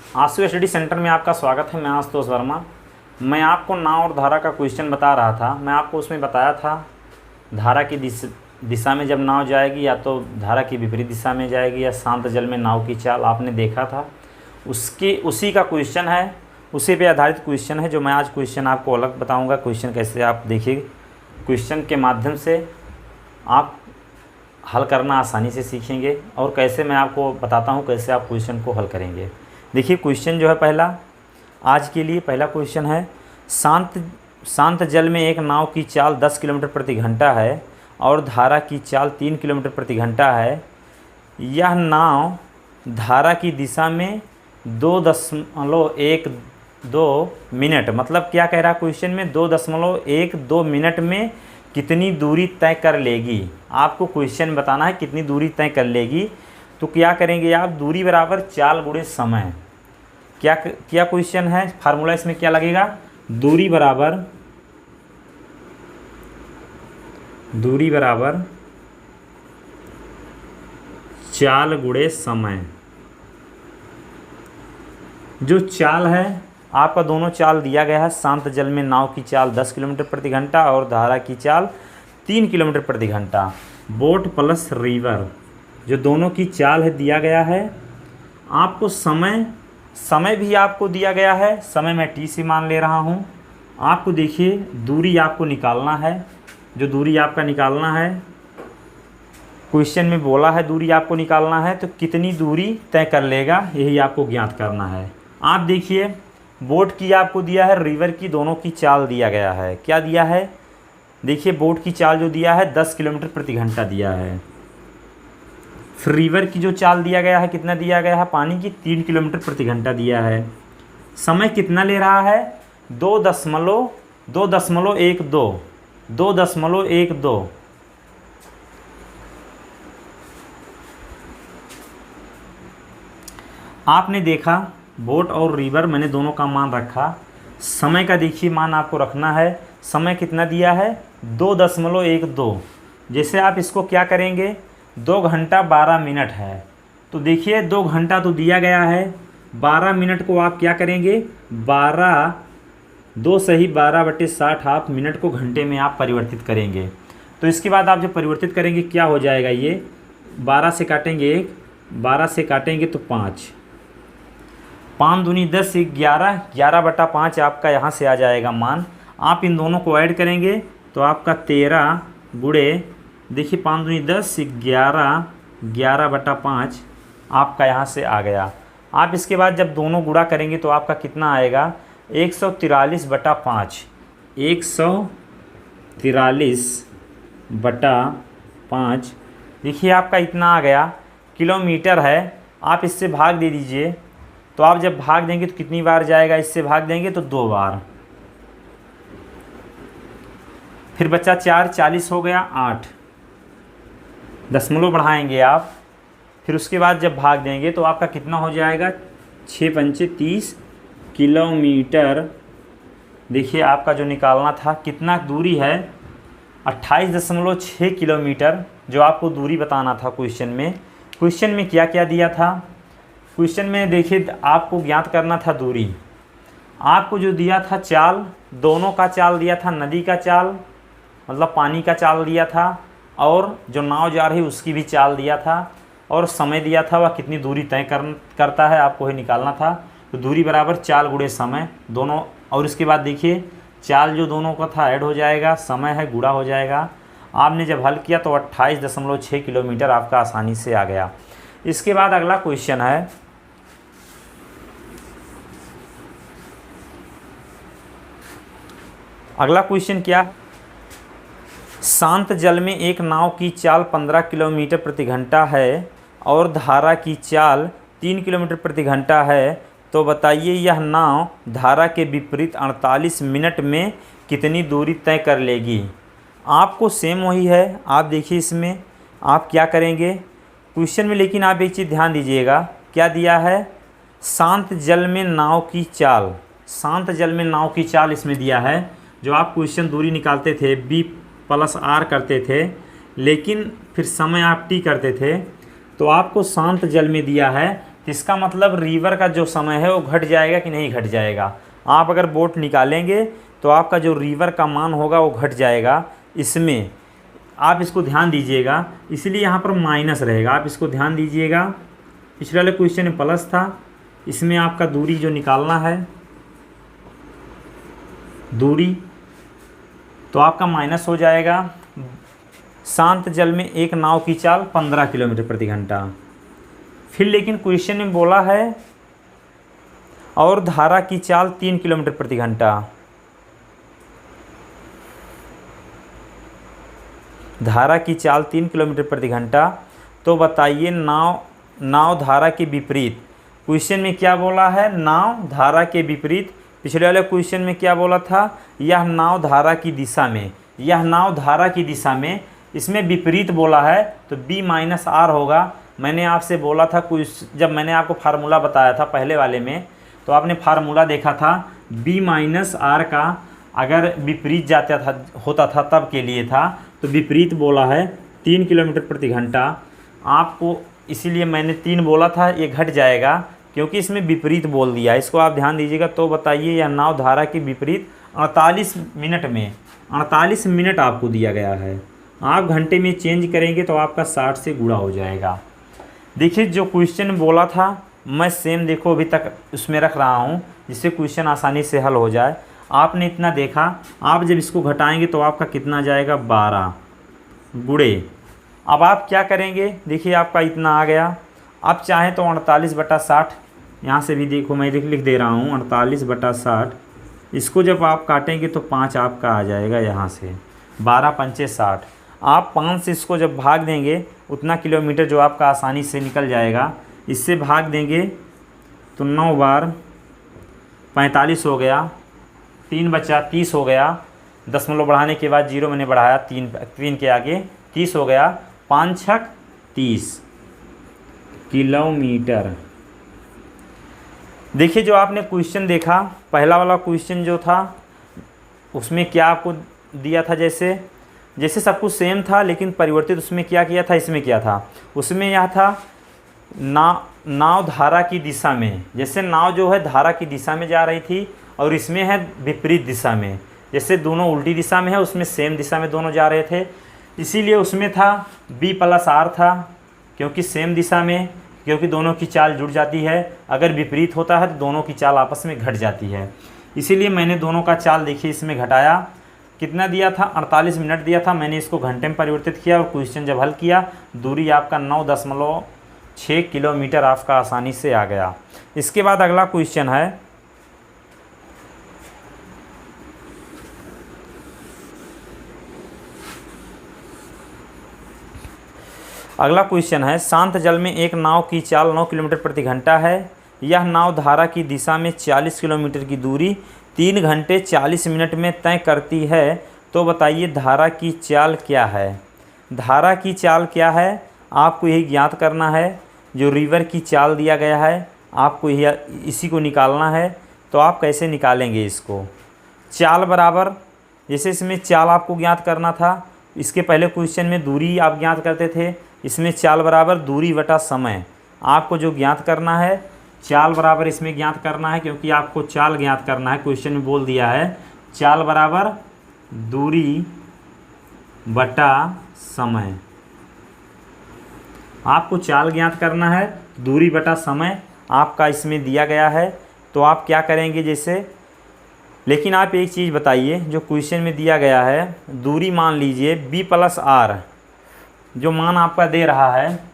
आंसू study centre में आपका स्वागत है। मैं आशुतोष वर्मा। मैं आपको नाव और धारा का क्वेश्चन बता रहा था। मैं आपको उसमें बताया था धारा की दिशा में जब नाव जाएगी या तो धारा की विपरीत दिशा में जाएगी या शांत जल में नाव की चाल आपने देखा था। उसी का क्वेश्चन है, उसी पे आधारित क्वेश्चन है जो मैं आज क्वेश्चन आपको अलग बताऊंगा। क्वेश्चन कैसे आप देखिए, क्वेश्चन के माध्यम से आप हल करना आसानी से सीखेंगे और कैसे मैं आपको बताता हूँ कैसे आप क्वेश्चन को हल करेंगे। देखिए क्वेश्चन जो है पहला, आज के लिए पहला क्वेश्चन है, शांत जल में एक नाव की चाल 10 किलोमीटर प्रति घंटा है और धारा की चाल 3 किलोमीटर प्रति घंटा है। यह नाव धारा की दिशा में 2.12 मिनट, मतलब क्या कह रहा है क्वेश्चन में, 2.12 मिनट में कितनी दूरी तय कर लेगी। आपको क्वेश्चन बताना है कितनी दूरी तय कर लेगी। तो क्या करेंगे आप, दूरी बराबर चाल गुणे समय। क्या क्वेश्चन है, फार्मूला इसमें क्या लगेगा, दूरी बराबर चाल गुणे समय। जो चाल है आपका, दोनों चाल दिया गया है। शांत जल में नाव की चाल 10 किलोमीटर प्रति घंटा और धारा की चाल 3 किलोमीटर प्रति घंटा। बोट प्लस रिवर, जो दोनों की चाल है दिया गया है। आपको समय भी आपको दिया गया है। समय मैं टी से मान ले रहा हूँ। आपको देखिए दूरी आपको निकालना है। जो दूरी आपका निकालना है, क्वेश्चन में बोला है दूरी आपको निकालना है, तो कितनी दूरी तय कर लेगा यही आपको ज्ञात करना है। आप देखिए बोट की आपको दिया है, रिवर की, दोनों की चाल दिया गया है। क्या दिया है, देखिए बोट की चाल जो दिया है 10 किलोमीटर प्रति घंटा दिया है। फिर रिवर की जो चाल दिया गया है, कितना दिया गया है, पानी की 3 किलोमीटर प्रति घंटा दिया है। समय कितना ले रहा है, 2.12। आपने देखा बोट और रिवर मैंने दोनों का मान रखा। समय का देखिए मान आपको रखना है। समय कितना दिया है, 2.12। जैसे आप इसको क्या करेंगे, 2 घंटा 12 मिनट है। तो देखिए 2 घंटा तो दिया गया है, 12 मिनट को आप क्या करेंगे, 12/60 आप मिनट को घंटे में आप परिवर्तित करेंगे। तो इसके बाद आप जब परिवर्तित करेंगे क्या हो जाएगा, ये 12 से काटेंगे 1, 12 से काटेंगे तो 5, 5 दूनी 10, 11, 11/5 आपका यहाँ से आ जाएगा मान। आप इन दोनों को ऐड करेंगे तो आपका 13 गुणे, देखिए 5 दूनी 10, 11, 11/5 आपका यहाँ से आ गया। आप इसके बाद जब दोनों गुणा करेंगे तो आपका कितना आएगा, 143/5, 143/5। देखिए आपका इतना आ गया, किलोमीटर है। आप इससे भाग दे दीजिए, तो आप जब भाग देंगे तो कितनी बार जाएगा, इससे भाग देंगे तो 2 बार। फिर बच्चा 4, 40 हो गया, 8 दशमलव बढ़ाएंगे आप। फिर उसके बाद जब भाग देंगे तो आपका कितना हो जाएगा, 6 पंचे 30 किलोमीटर। देखिए आपका जो निकालना था कितना दूरी है, 28.6 किलोमीटर, जो आपको दूरी बताना था क्वेश्चन में। क्वेश्चन में क्या क्या दिया था, क्वेश्चन में देखिए आपको ज्ञात करना था दूरी। आपको जो दिया था चाल, दोनों का चाल दिया था, नदी का चाल मतलब पानी का चाल दिया था, और जो नाव जा रही उसकी भी चाल दिया था, और समय दिया था वह कितनी दूरी तय करता है आपको ही निकालना था। तो दूरी बराबर चाल गुणे समय दोनों। और इसके बाद देखिए चाल जो दोनों का था ऐड हो जाएगा, समय है गुणा हो जाएगा। आपने जब हल किया तो 28.6 किलोमीटर आपका आसानी से आ गया। इसके बाद अगला क्वेश्चन है, अगला क्वेश्चन क्या, शांत जल में एक नाव की चाल 15 किलोमीटर प्रति घंटा है और धारा की चाल 3 किलोमीटर प्रति घंटा है। तो बताइए यह नाव धारा के विपरीत 48 मिनट में कितनी दूरी तय कर लेगी। आपको सेम वही है। आप देखिए इसमें आप क्या करेंगे क्वेश्चन में, लेकिन आप एक चीज़ ध्यान दीजिएगा, क्या दिया है, शांत जल में नाव की चाल। शांत जल में नाव की चाल इसमें दिया है। जो आप क्वेश्चन दूरी निकालते थे B+R करते थे, लेकिन फिर समय आप T करते थे, तो आपको शांत जल में दिया है तो इसका मतलब रिवर का जो समय है वो घट जाएगा कि नहीं घट जाएगा। आप अगर बोट निकालेंगे तो आपका जो रिवर का मान होगा वो घट जाएगा। इसमें आप इसको ध्यान दीजिएगा, इसलिए यहाँ पर माइनस रहेगा, आप इसको ध्यान दीजिएगा। पिछले वाले क्वेश्चन में प्लस था, इसमें आपका दूरी जो निकालना है दूरी, तो आपका माइनस हो जाएगा। शांत जल में एक नाव की चाल 15 किलोमीटर प्रति घंटा। फिर लेकिन क्वेश्चन में बोला है और धारा की चाल 3 किलोमीटर प्रति घंटा। धारा की चाल 3 किलोमीटर प्रति घंटा, तो बताइए नाव धारा के विपरीत। क्वेश्चन में क्या बोला है? नाव धारा के विपरीत। पिछले वाले क्वेश्चन में क्या बोला था? यह नाव धारा की दिशा में, यह नाव धारा की दिशा में, इसमें विपरीत बोला है तो b माइनस आर होगा। मैंने आपसे बोला था जब मैंने आपको फार्मूला बताया था पहले वाले में, तो आपने फार्मूला देखा था b माइनस आर का अगर विपरीत जाता था होता था तब के लिए था, तो विपरीत बोला है 3 किलोमीटर प्रति घंटा आपको, इसीलिए मैंने 3 बोला था, ये घट जाएगा क्योंकि इसमें विपरीत बोल दिया। इसको आप ध्यान दीजिएगा। तो बताइए यह नाव धारा के विपरीत 48 मिनट में, 48 मिनट आपको दिया गया है। आप घंटे में चेंज करेंगे तो आपका 60 से गुणा हो जाएगा। देखिए जो क्वेश्चन बोला था मैं सेम देखो अभी तक उसमें रख रहा हूँ जिससे क्वेश्चन आसानी से हल हो जाए। आपने इतना देखा, आप जब इसको घटाएंगे तो आपका कितना जाएगा? 12 गुणे। अब आप क्या करेंगे? देखिए आपका इतना आ गया। आप चाहें तो 48/60 यहाँ से भी देखो मैं लिख दे रहा हूँ 48/60। इसको जब आप काटेंगे तो 5 आपका आ जाएगा यहाँ से, 12 पंचे 60। आप 5 से इसको जब भाग देंगे उतना किलोमीटर जो आपका आसानी से निकल जाएगा। इससे भाग देंगे तो 9 बार 45 हो गया, 3 बचा 30 हो गया, दशमलव बढ़ाने के बाद 0 मैंने बढ़ाया 3 के आगे 30 हो गया, 5 छक 30 किलोमीटर। देखिए जो आपने क्वेश्चन देखा पहला वाला क्वेश्चन जो था उसमें क्या आपको दिया था, जैसे सब कुछ सेम था लेकिन परिवर्तित उसमें क्या किया था, इसमें क्या था, उसमें यह था नाव धारा की दिशा में, जैसे नाव जो है धारा की दिशा में जा रही थी और इसमें है विपरीत दिशा में, जैसे दोनों उल्टी दिशा में है उसमें सेम दिशा में दोनों जा रहे थे, इसीलिए उसमें था b+r था क्योंकि सेम दिशा में, क्योंकि दोनों की चाल जुड़ जाती है। अगर विपरीत होता है तो दोनों की चाल आपस में घट जाती है, इसीलिए मैंने दोनों का चाल देखिए इसमें घटाया। कितना दिया था? 48 मिनट दिया था, मैंने इसको घंटे में परिवर्तित किया और क्वेश्चन जब हल किया दूरी आपका 9.6 किलोमीटर आपका आसानी से आ गया। इसके बाद अगला क्वेश्चन है शांत जल में एक नाव की चाल 9 किलोमीटर प्रति घंटा है। यह नाव धारा की दिशा में 40 किलोमीटर की दूरी 3 घंटे 40 मिनट में तय करती है। तो बताइए धारा की चाल क्या है? धारा की चाल क्या है आपको यही ज्ञात करना है। जो रिवर की चाल दिया गया है आपको इसी को निकालना है। तो आप कैसे निकालेंगे इसको? चाल बराबर, जैसे इसमें चाल आपको ज्ञात करना था, इसके पहले क्वेश्चन में दूरी आप ज्ञात करते थे, इसमें चाल बराबर दूरी बटा समय। आपको जो ज्ञात करना है चाल बराबर इसमें ज्ञात करना है, क्योंकि आपको चाल ज्ञात करना है। क्वेश्चन में बोल दिया है चाल बराबर दूरी बटा समय। आपको चाल ज्ञात करना है, दूरी बटा समय आपका इसमें दिया गया है। तो आप क्या करेंगे जैसे, लेकिन आप एक चीज़ बताइए, जो क्वेश्चन में दिया गया है दूरी मान लीजिए b+r, जो मान आपका दे रहा है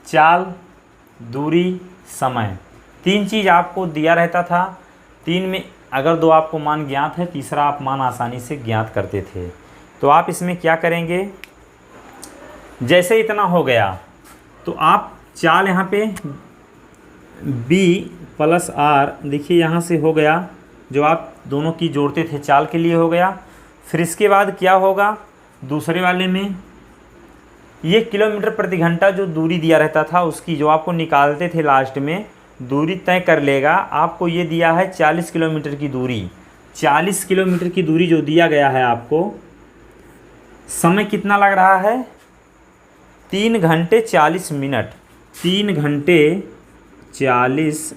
चाल, दूरी, समय, 3 चीज़ आपको दिया रहता था। 3 में अगर 2 आपको मान ज्ञात है, तीसरा आप मान आसानी से ज्ञात करते थे। तो आप इसमें क्या करेंगे, जैसे इतना हो गया तो आप चाल यहाँ पे b+r देखिए यहाँ से हो गया, जो आप दोनों की जोड़ते थे चाल के लिए हो गया। फिर इसके बाद क्या होगा, दूसरे वाले में ये किलोमीटर प्रति घंटा जो दूरी दिया रहता था उसकी जो आपको निकालते थे लास्ट में दूरी तय कर लेगा। आपको ये दिया है 40 किलोमीटर की दूरी, 40 किलोमीटर की दूरी जो दिया गया है आपको, समय कितना लग रहा है 3 घंटे 40 मिनट, 3 घंटे 40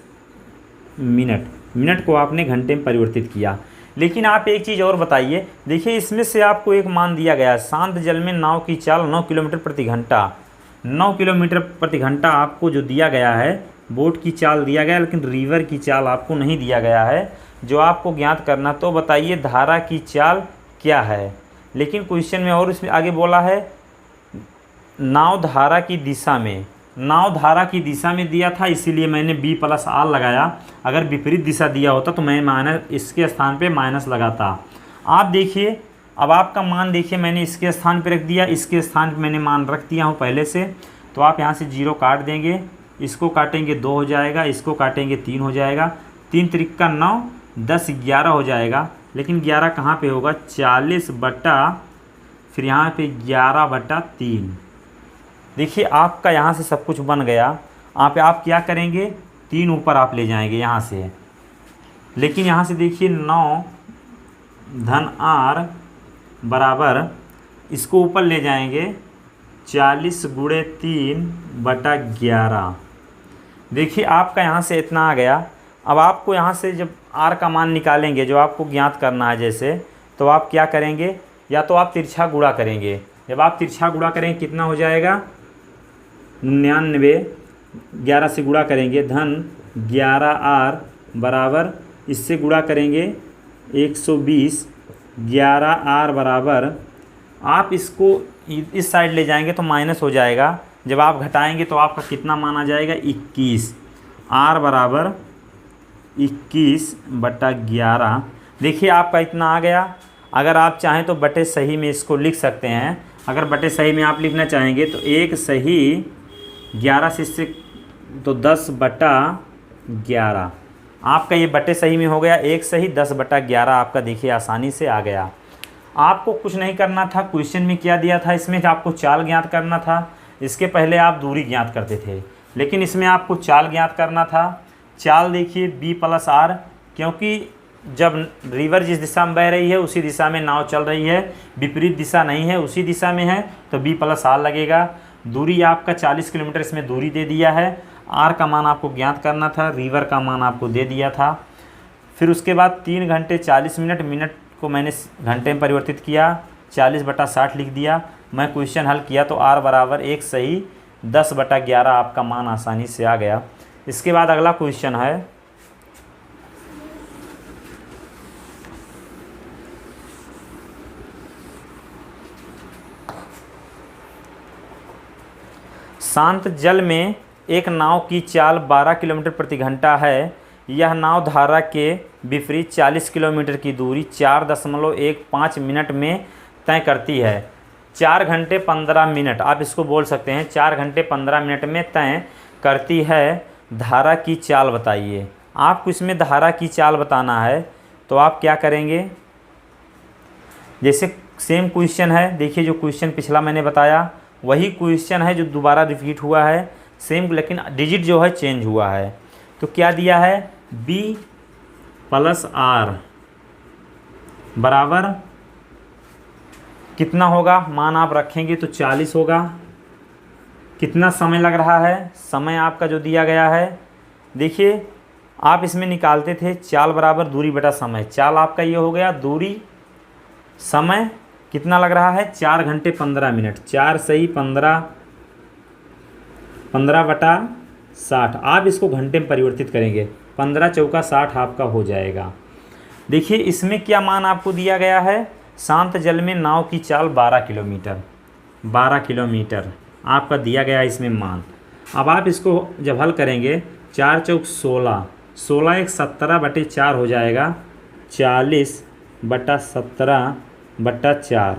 मिनट, मिनट को आपने घंटे में परिवर्तित किया। लेकिन आप एक चीज़ और बताइए, देखिए इसमें से आपको एक मान दिया गया है, शांत जल में नाव की चाल 9 किलोमीटर प्रति घंटा। 9 किलोमीटर प्रति घंटा आपको जो दिया गया है, बोट की चाल दिया गया है, लेकिन रिवर की चाल आपको नहीं दिया गया है, जो आपको ज्ञात करना। तो बताइए धारा की चाल क्या है। लेकिन क्वेश्चन में और इसमें आगे बोला है नाव धारा की दिशा में, नाव धारा की दिशा में दिया था, इसीलिए मैंने B+R लगाया। अगर विपरीत दिशा दिया होता तो मैं माइनस, इसके स्थान पे माइनस लगाता। आप देखिए, अब आपका मान देखिए, मैंने इसके स्थान पे रख दिया, इसके स्थान पे मैंने मान रख दिया हूँ पहले से। तो आप यहाँ से 0 काट देंगे, इसको काटेंगे 2 हो जाएगा, इसको काटेंगे 3 हो जाएगा, 3 त्रिक का 9, 10 11 हो जाएगा। लेकिन 11 कहाँ पे होगा, 40 बटा फिर यहाँ पे 11/3। देखिए आपका यहाँ से सब कुछ बन गया। आप क्या करेंगे, 3 ऊपर आप ले जाएंगे यहाँ से। लेकिन यहाँ से देखिए 9 धन R बराबर, इसको ऊपर ले जाएंगे 40 गुणे 3/11। देखिए आपका यहाँ से इतना आ गया। अब आपको यहाँ से जब R का मान निकालेंगे, जो आपको ज्ञात करना है जैसे, तो आप क्या करेंगे, या तो आप तिरछा गुणा करेंगे। जब आप तिरछा गुणा करेंगे कितना हो जाएगा, 99, 11 से गुणा करेंगे धन 11R बराबर, इससे गुणा करेंगे 120, 11R बराबर, आप इसको इस साइड ले जाएंगे तो माइनस हो जाएगा। जब आप घटाएंगे तो आपका कितना मान आ जाएगा, 21। R बराबर 21/11। देखिए आपका इतना आ गया। अगर आप चाहें तो बटे सही में इसको लिख सकते हैं। अगर बटे सही में आप लिखना चाहेंगे तो 1 सही 11 से इससे तो 10/11। आपका ये बटे सही में हो गया, 1 सही 10/11 आपका देखिए आसानी से आ गया। आपको कुछ नहीं करना था। क्वेश्चन में क्या दिया था, इसमें आपको चाल ज्ञात करना था। इसके पहले आप दूरी ज्ञात करते थे, लेकिन इसमें आपको चाल ज्ञात करना था। चाल देखिए B+R, क्योंकि जब रिवर जिस दिशा में बह रही है उसी दिशा में नाव चल रही है, विपरीत दिशा नहीं है, उसी दिशा में है, तो B+R लगेगा। दूरी आपका 40 किलोमीटर इसमें दूरी दे दिया है। R का मान आपको ज्ञात करना था, रिवर का मान आपको दे दिया था। फिर उसके बाद 3 घंटे 40 मिनट, मिनट को मैंने घंटे में परिवर्तित किया, 40/60 लिख दिया। मैं क्वेश्चन हल किया तो R बराबर 1 सही 10/11 आपका मान आसानी से आ गया। इसके बाद अगला क्वेश्चन है, शांत जल में एक नाव की चाल 12 किलोमीटर प्रति घंटा है। यह नाव धारा के विपरीत 40 किलोमीटर की दूरी 4.15 मिनट में तय करती है। 4 घंटे 15 मिनट, आप इसको बोल सकते हैं 4 घंटे 15 मिनट में तय करती है। धारा की चाल बताइए। आपको इसमें धारा की चाल बताना है तो आप क्या करेंगे, जैसे सेम क्वेश्चन है, देखिए जो क्वेश्चन पिछला मैंने बताया वही क्वेश्चन है जो दोबारा रिपीट हुआ है सेम, लेकिन डिजिट जो है चेंज हुआ है। तो क्या दिया है, B+R बराबर कितना होगा, मान आप रखेंगे तो 40 होगा। कितना समय लग रहा है, समय आपका जो दिया गया है, देखिए आप इसमें निकालते थे चाल बराबर दूरी बटा समय। चाल आपका ये हो गया, दूरी समय कितना लग रहा है, 4 घंटे 15 मिनट। 4 सही 15, 15/60। आप इसको घंटे में परिवर्तित करेंगे, 15 चौका 60 आपका हो जाएगा। देखिए इसमें क्या मान आपको दिया गया है, शांत जल में नाव की चाल 12 किलोमीटर, 12 किलोमीटर आपका दिया गया है इसमें मान। अब आप इसको जब हल करेंगे 4 चौक 16, 16 एक 17/4 हो जाएगा, 40/17/4।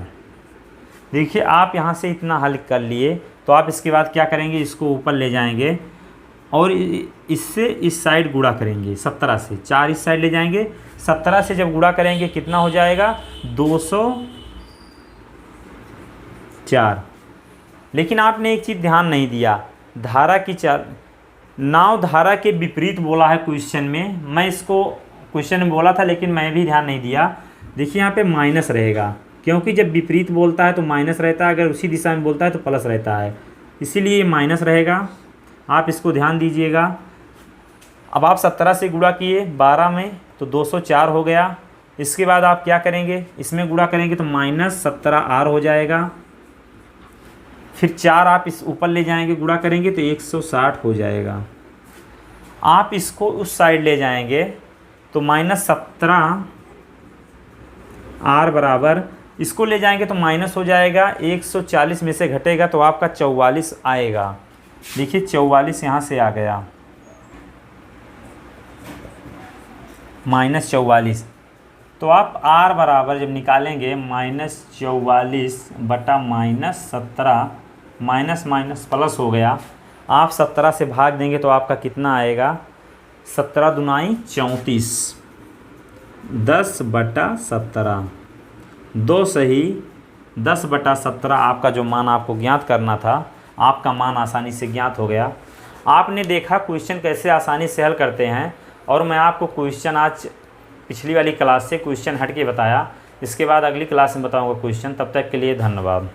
देखिए आप यहाँ से इतना हल कर लिए तो आप इसके बाद क्या करेंगे, इसको ऊपर ले जाएंगे और इससे इस साइड गुणा करेंगे 17 से। 4 इस साइड ले जाएंगे, 17 से जब गुणा करेंगे कितना हो जाएगा, 204। लेकिन आपने एक चीज़ ध्यान नहीं दिया, धारा की चाल, नाव धारा के विपरीत बोला है क्वेश्चन में। मैं इसको क्वेश्चन में बोला था लेकिन मैं भी ध्यान नहीं दिया। देखिए यहाँ पे माइनस रहेगा, क्योंकि जब विपरीत बोलता है तो माइनस रहता है, अगर उसी दिशा में बोलता है तो प्लस रहता है, इसीलिए ये माइनस रहेगा। आप इसको ध्यान दीजिएगा। अब आप 17 से गुणा किए 12 में तो 204 हो गया। इसके बाद आप क्या करेंगे, इसमें गुणा करेंगे तो -17R हो जाएगा। फिर 4 आप इस ऊपर ले जाएंगे, गुणा करेंगे तो 160 हो जाएगा। आप इसको उस साइड ले जाएंगे तो -17R बराबर, इसको ले जाएंगे तो माइनस हो जाएगा, 140 में से घटेगा तो आपका 44 आएगा। देखिए 44 यहाँ से आ गया, -44। तो आप R बराबर जब निकालेंगे -44 बटा -17, माइनस माइनस प्लस हो गया। आप 17 से भाग देंगे तो आपका कितना आएगा, 17 दूनाई 34, 10/17, 2 सही 10/17 आपका जो मान आपको ज्ञात करना था, आपका मान आसानी से ज्ञात हो गया। आपने देखा क्वेश्चन कैसे आसानी से हल करते हैं, और मैं आपको क्वेश्चन आज पिछली वाली क्लास से क्वेश्चन हट के बताया। इसके बाद अगली क्लास में बताऊंगा क्वेश्चन। तब तक के लिए धन्यवाद।